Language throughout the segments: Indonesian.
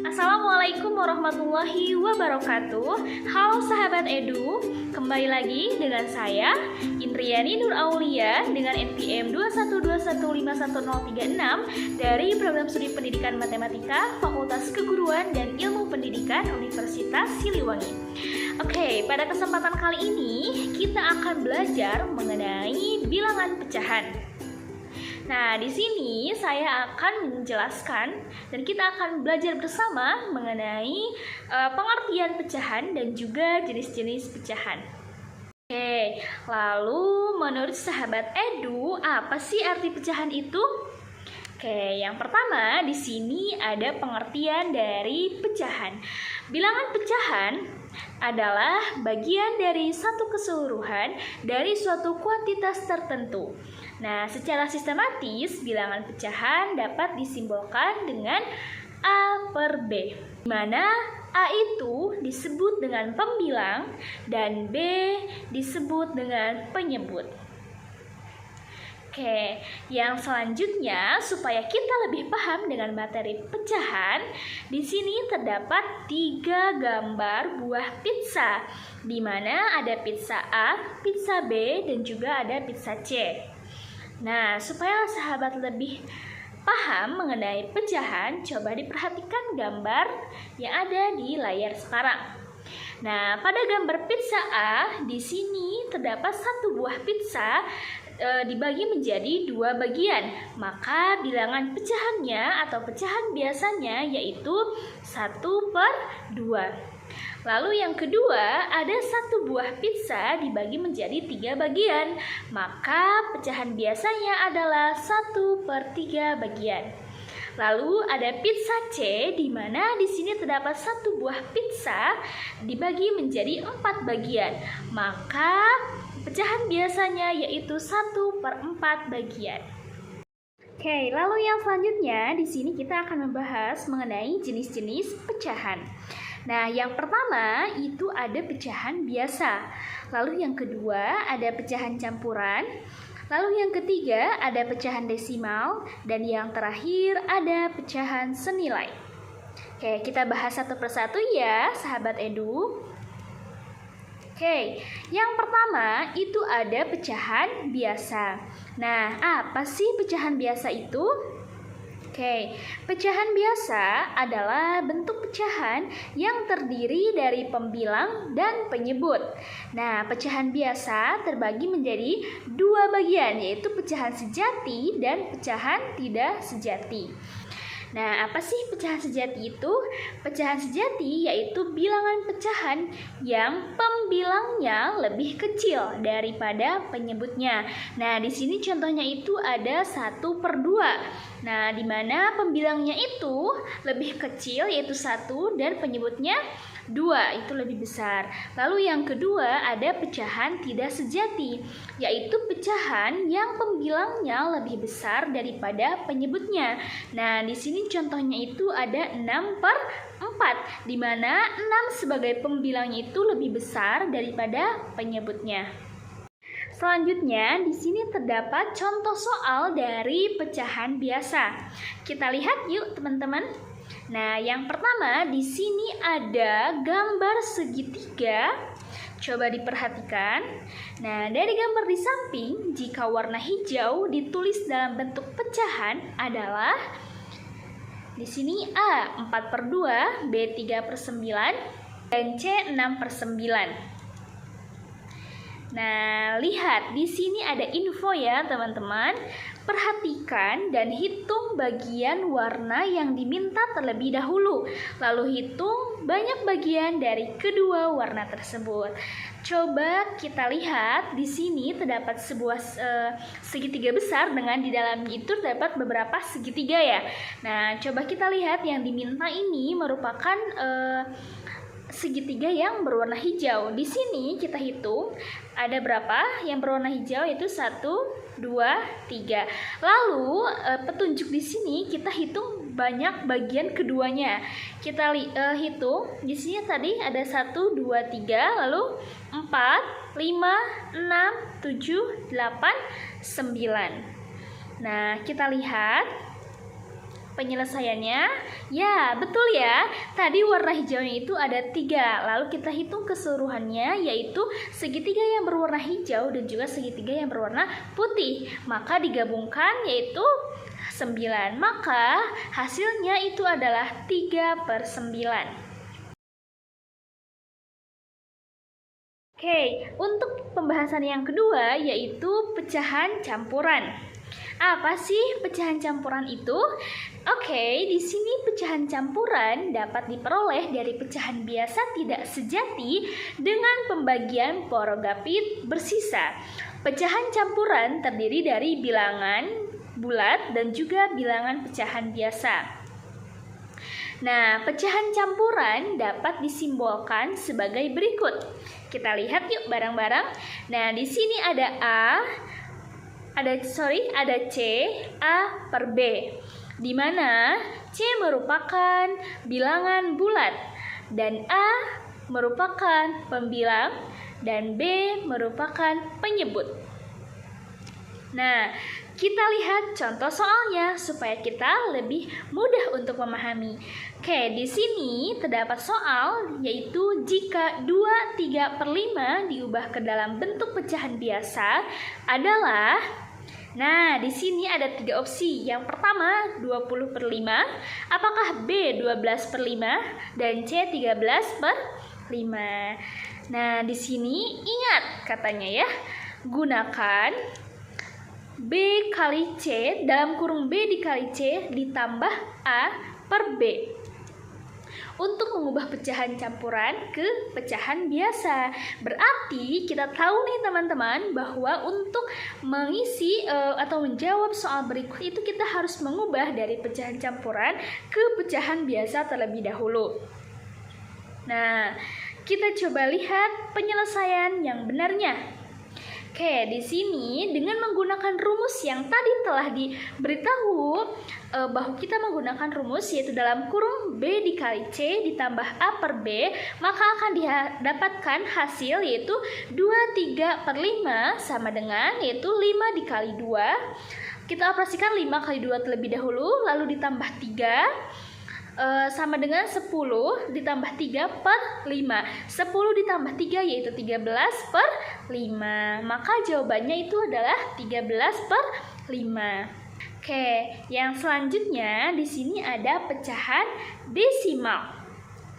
Assalamualaikum warahmatullahi wabarakatuh. Halo sahabat Edu, kembali lagi dengan saya Indriani Nur Aulia dengan NPM 212151036 dari Program Studi Pendidikan Matematika Fakultas Keguruan dan Ilmu Pendidikan Universitas Siliwangi. Oke, pada kesempatan kali ini kita akan belajar mengenai bilangan pecahan. Nah, di sini saya akan menjelaskan dan kita akan belajar bersama mengenai pengertian pecahan dan juga jenis-jenis pecahan. Oke, lalu menurut sahabat Edu, apa sih arti pecahan itu? Oke, yang pertama di sini ada pengertian dari pecahan. Bilangan pecahan adalah bagian dari satu keseluruhan dari suatu kuantitas tertentu. Nah, secara sistematis, bilangan pecahan dapat disimbolkan dengan A per B, di mana A itu disebut dengan pembilang dan B disebut dengan penyebut. Oke, yang selanjutnya supaya kita lebih paham dengan materi pecahan, di sini terdapat 3 gambar buah pizza, di mana ada pizza A, pizza B, dan juga ada pizza C. Nah, supaya sahabat lebih paham mengenai pecahan, coba diperhatikan gambar yang ada di layar sekarang. Nah, pada gambar pizza A, di sini terdapat satu buah pizza dibagi menjadi 2 bagian. Maka bilangan pecahannya atau pecahan biasanya yaitu 1/2. Lalu yang kedua, ada satu buah pizza dibagi menjadi 3 bagian. Maka pecahan biasanya adalah 1/3 bagian. Lalu ada pizza C, di mana di sini terdapat satu buah pizza dibagi menjadi 4 bagian. Maka pecahan biasanya yaitu 1/4 bagian. Oke, lalu yang selanjutnya di sini kita akan membahas mengenai jenis-jenis pecahan. Nah, yang pertama itu ada pecahan biasa. Lalu yang kedua ada pecahan campuran. Lalu yang ketiga ada pecahan desimal. Dan yang terakhir ada pecahan senilai. Oke, kita bahas satu persatu ya, sahabat Edu. Oke, yang pertama itu ada pecahan biasa. Nah, apa sih pecahan biasa itu? Oke, pecahan biasa adalah bentuk pecahan yang terdiri dari pembilang dan penyebut. Nah, pecahan biasa terbagi menjadi 2 bagian, yaitu pecahan sejati dan pecahan tidak sejati. Nah, apa sih pecahan sejati itu? Pecahan sejati yaitu bilangan pecahan yang pembilangnya lebih kecil daripada penyebutnya. Nah, di sini contohnya itu ada 1/2. Nah, di mana pembilangnya itu lebih kecil yaitu 1 dan penyebutnya 2, itu lebih besar. Lalu yang kedua ada pecahan tidak sejati, yaitu pecahan yang pembilangnya lebih besar daripada penyebutnya. Nah, di sini contohnya itu ada 6/4, di mana 6 sebagai pembilangnya itu lebih besar daripada penyebutnya. Selanjutnya, di sini terdapat contoh soal dari pecahan biasa. Kita lihat yuk, teman-teman. Nah, yang pertama di sini ada gambar segitiga. Coba diperhatikan. Nah, dari gambar di samping, jika warna hijau ditulis dalam bentuk pecahan adalah di sini A 4/2, B 3/9, dan C 6/9. Nah, lihat di sini ada info ya, teman-teman. Perhatikan dan hitung bagian warna yang diminta terlebih dahulu. Lalu hitung banyak bagian dari kedua warna tersebut. Coba kita lihat di sini terdapat sebuah segitiga besar dengan di dalamnya itu terdapat beberapa segitiga ya. Nah, coba kita lihat yang diminta ini merupakan segitiga yang berwarna hijau. Di sini kita hitung ada berapa yang berwarna hijau, yaitu 1, 2, 3. Lalu petunjuk di sini kita hitung banyak bagian keduanya. Kita hitung di sini tadi ada 1, 2, 3, lalu 4, 5, 6, 7, 8, 9. Nah, kita lihat Penyelesaiannya, ya betul ya. Tadi warna hijaunya itu ada 3. Lalu kita hitung keseluruhannya, yaitu segitiga yang berwarna hijau dan juga segitiga yang berwarna putih. Maka digabungkan yaitu 9. Maka hasilnya itu adalah 3/9. Oke, untuk pembahasan yang kedua yaitu pecahan campuran. Apa sih pecahan campuran itu? Oke, di sini pecahan campuran dapat diperoleh dari pecahan biasa tidak sejati dengan pembagian porogapit bersisa. Pecahan campuran terdiri dari bilangan bulat dan juga bilangan pecahan biasa. Nah, pecahan campuran dapat disimbolkan sebagai berikut. Kita lihat yuk bareng-bareng. Nah, di sini ada ada C, A per B, di mana C merupakan bilangan bulat dan A merupakan pembilang dan B merupakan penyebut. Nah, kita lihat contoh soalnya supaya kita lebih mudah untuk memahami. Oke, di sini terdapat soal yaitu jika 2/3/5 diubah ke dalam bentuk pecahan biasa adalah. Nah, di sini ada 3 opsi. Yang pertama 20/5, apakah B 12/5 dan C 13/5. Nah, di sini ingat katanya ya, gunakan B kali C dalam kurung B dikali C ditambah A per B untuk mengubah pecahan campuran ke pecahan biasa. Berarti kita tahu nih teman-teman bahwa untuk mengisi atau menjawab soal berikut itu kita harus mengubah dari pecahan campuran ke pecahan biasa terlebih dahulu. Nah, kita coba lihat penyelesaian yang benarnya. Oke, di sini dengan menggunakan rumus yang tadi telah diberitahu bahwa kita menggunakan rumus yaitu dalam kurung B dikali C ditambah A per B, maka akan didapatkan hasil yaitu 2/3/5 sama dengan yaitu 5 dikali 2. Kita operasikan 5 kali 2 terlebih dahulu, lalu ditambah 3. Sama dengan 10 ditambah 3/5. 10 ditambah 3 yaitu 13/5. Maka jawabannya itu adalah 13/5. Oke, yang selanjutnya di sini ada pecahan desimal.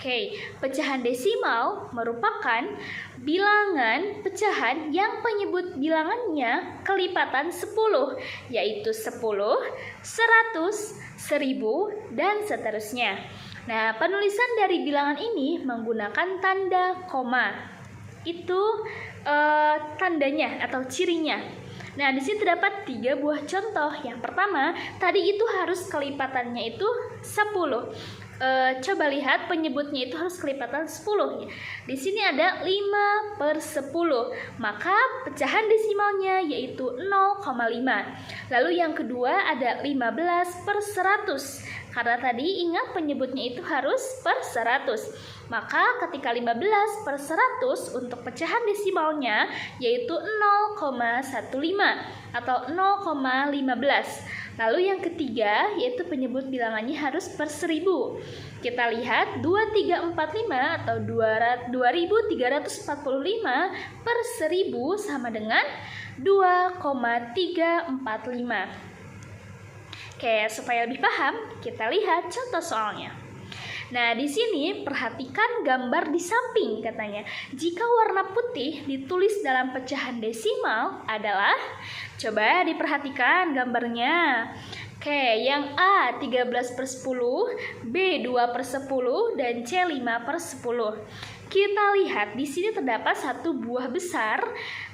Oke, pecahan desimal merupakan bilangan pecahan yang penyebut bilangannya kelipatan 10, yaitu 10, 100, 1000, dan seterusnya. Nah, penulisan dari bilangan ini menggunakan tanda koma. Itu tandanya atau cirinya. Nah, di sini terdapat 3 buah contoh. Yang pertama, tadi itu harus kelipatannya itu 10. Coba lihat penyebutnya itu harus kelipatan 10. Di sini ada 5/10. Maka pecahan desimalnya yaitu 0,5. Lalu yang kedua ada 15/100. Karena tadi ingat penyebutnya itu harus per 100. Maka ketika 15/100 untuk pecahan desimalnya yaitu 0,15 atau 0,15. Lalu yang ketiga yaitu penyebut bilangannya harus per 1000. Kita lihat 2345 atau 2345 per 1000 sama dengan 2,345. Oke, supaya lebih paham, kita lihat contoh soalnya. Nah, di sini perhatikan gambar di samping katanya. Jika warna putih ditulis dalam pecahan desimal adalah, coba diperhatikan gambarnya. Oke, yang A 13/10, B 2/10, dan C 5/10. Kita lihat di sini terdapat satu buah besar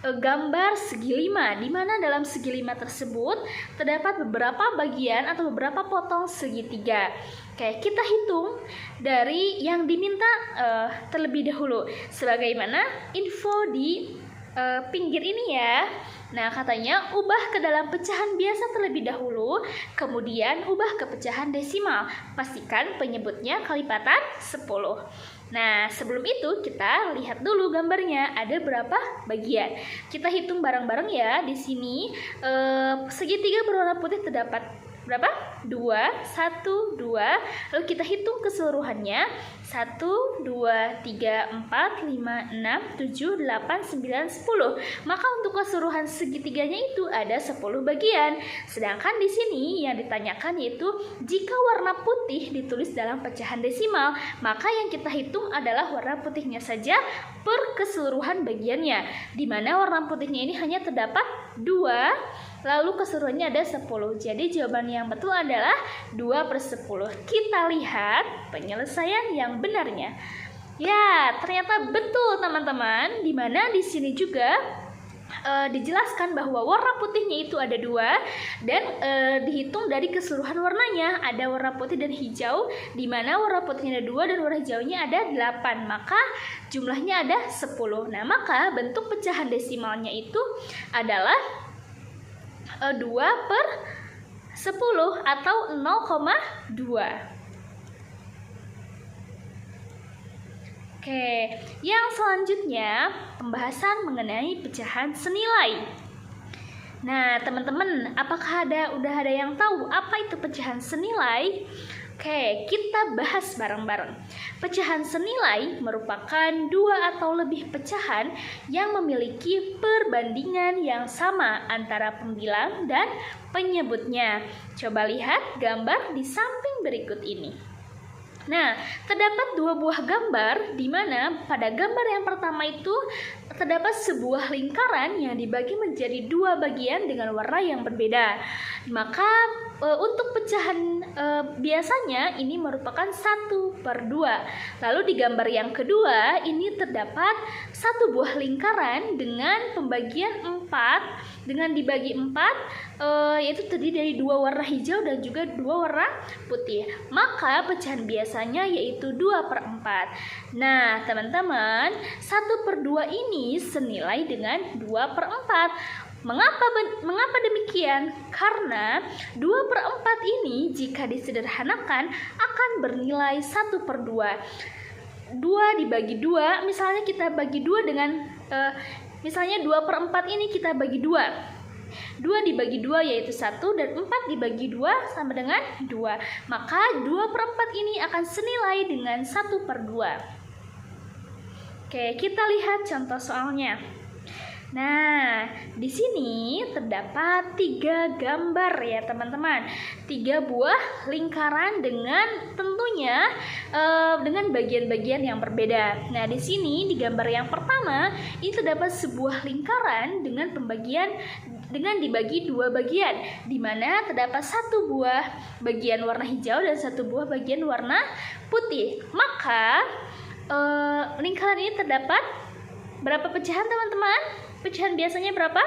gambar segi 5, di mana dalam segi 5 tersebut terdapat beberapa bagian atau beberapa potong segitiga. Oke, kita hitung dari yang diminta terlebih dahulu. Sebagaimana info di pinggir ini ya. Nah, katanya ubah ke dalam pecahan biasa terlebih dahulu, kemudian ubah ke pecahan desimal. Pastikan penyebutnya kelipatan 10. Nah, sebelum itu kita lihat dulu gambarnya ada berapa bagian. Kita hitung bareng-bareng ya. Di sini segitiga berwarna putih terdapat berapa? 2, 1, 2. Lalu kita hitung keseluruhannya. 1, 2, 3, 4, 5, 6, 7, 8, 9, 10. Maka untuk keseluruhan segitiganya itu ada 10 bagian. Sedangkan di sini yang ditanyakan yaitu jika warna putih ditulis dalam pecahan desimal, maka yang kita hitung adalah warna putihnya saja per keseluruhan bagiannya, di mana warna putihnya ini hanya terdapat 2, lalu keseluruhannya ada 10. Jadi jawaban yang betul adalah 2/10. Kita lihat penyelesaian yang benarnya. Ya, ternyata betul teman-teman, di mana di sini juga dijelaskan bahwa warna putihnya itu ada 2 dan dihitung dari keseluruhan warnanya. Ada warna putih dan hijau, di mana warna putihnya ada 2 dan warna hijaunya ada 8, maka jumlahnya ada 10. Nah, maka bentuk pecahan desimalnya itu adalah 2/10 atau 0,2. Oke, yang selanjutnya pembahasan mengenai pecahan senilai. Nah, teman-teman, apakah udah ada yang tahu apa itu pecahan senilai? Oke, kita bahas bareng-bareng. Pecahan senilai merupakan 2 atau lebih pecahan yang memiliki perbandingan yang sama antara pembilang dan penyebutnya. Coba lihat gambar di samping berikut ini. Nah, terdapat 2 buah gambar di mana pada gambar yang pertama itu terdapat sebuah lingkaran yang dibagi menjadi 2 bagian dengan warna yang berbeda. Maka untuk pecahan biasanya ini merupakan 1/2. Lalu di gambar yang kedua ini terdapat 1 buah lingkaran dengan pembagian 4, dengan dibagi 4 yaitu terdiri dari 2 warna hijau dan juga 2 warna putih. Maka pecahan biasanya yaitu 2/4. Nah, teman-teman, 1/2 ini senilai dengan 2/4. Mengapa demikian? Karena 2/4 ini jika disederhanakan akan bernilai 1/2. 2 dibagi 2, misalnya kita bagi 2 dengan misalnya 2/4 ini kita bagi 2. 2 dibagi 2 yaitu 1 dan 4 dibagi 2 sama dengan 2. Maka 2/4 ini akan senilai dengan 1/2. Oke, kita lihat contoh soalnya. Nah, di sini terdapat 3 gambar ya teman-teman. 3 buah lingkaran dengan tentunya dengan bagian-bagian yang berbeda. Nah, di sini di gambar yang pertama ini terdapat sebuah lingkaran dengan dibagi 2 bagian, di mana terdapat 1 buah bagian warna hijau dan 1 buah bagian warna putih. Maka lingkaran ini terdapat berapa pecahan teman-teman? Pecahan biasanya berapa?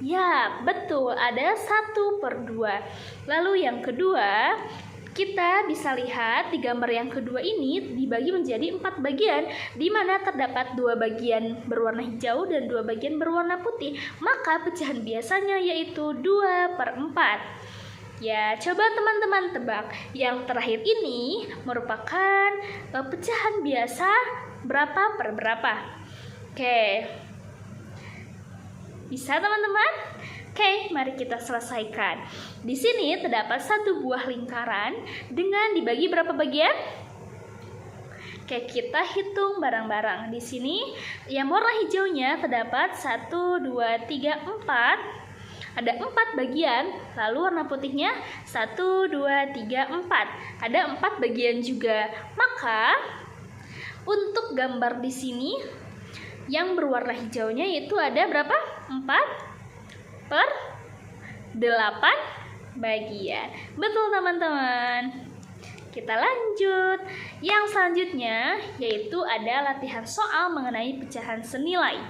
Ya, betul, ada 1/2. Lalu yang kedua, kita bisa lihat di gambar yang kedua ini dibagi menjadi 4 bagian, di mana terdapat 2 bagian berwarna hijau dan 2 bagian berwarna putih. Maka pecahan biasanya yaitu 2/4. Ya, coba teman-teman tebak. Yang terakhir ini merupakan pecahan biasa berapa per berapa? Oke. Bisa teman-teman? Oke, mari kita selesaikan. Di sini terdapat 1 buah lingkaran dengan dibagi berapa bagian? Oke, kita hitung bareng-bareng. Di sini yang warna hijaunya terdapat 1, 2, 3, 4. Ada 4 bagian. Lalu warna putihnya 1, 2, 3, 4. Ada 4 bagian juga. Maka untuk gambar di sini yang berwarna hijaunya yaitu ada berapa? 4/8 bagian. Betul teman-teman. Kita lanjut. Yang selanjutnya yaitu ada latihan soal mengenai pecahan senilai.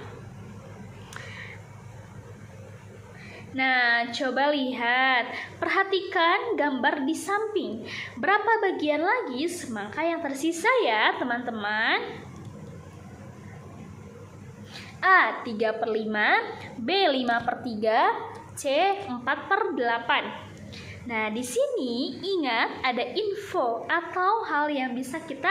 Nah, coba lihat. Perhatikan gambar di samping. Berapa bagian lagi semangka yang tersisa ya teman-teman? A. 3/5, B. 5/3, C. 4/8. Nah, di sini ingat ada info atau hal yang bisa kita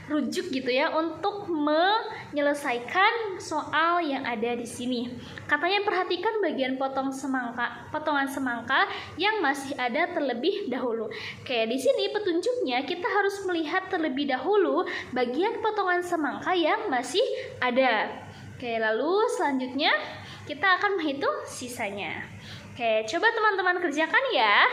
rujuk gitu ya untuk menyelesaikan soal yang ada di sini. Katanya perhatikan bagian potongan semangka yang masih ada terlebih dahulu. Kayak di sini petunjuknya kita harus melihat terlebih dahulu bagian potongan semangka yang masih ada. Oke, lalu selanjutnya kita akan menghitung sisanya. Oke, coba teman-teman kerjakan ya.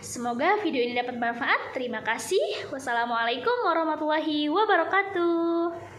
Semoga video ini dapat bermanfaat. Terima kasih. Wassalamualaikum warahmatullahi wabarakatuh.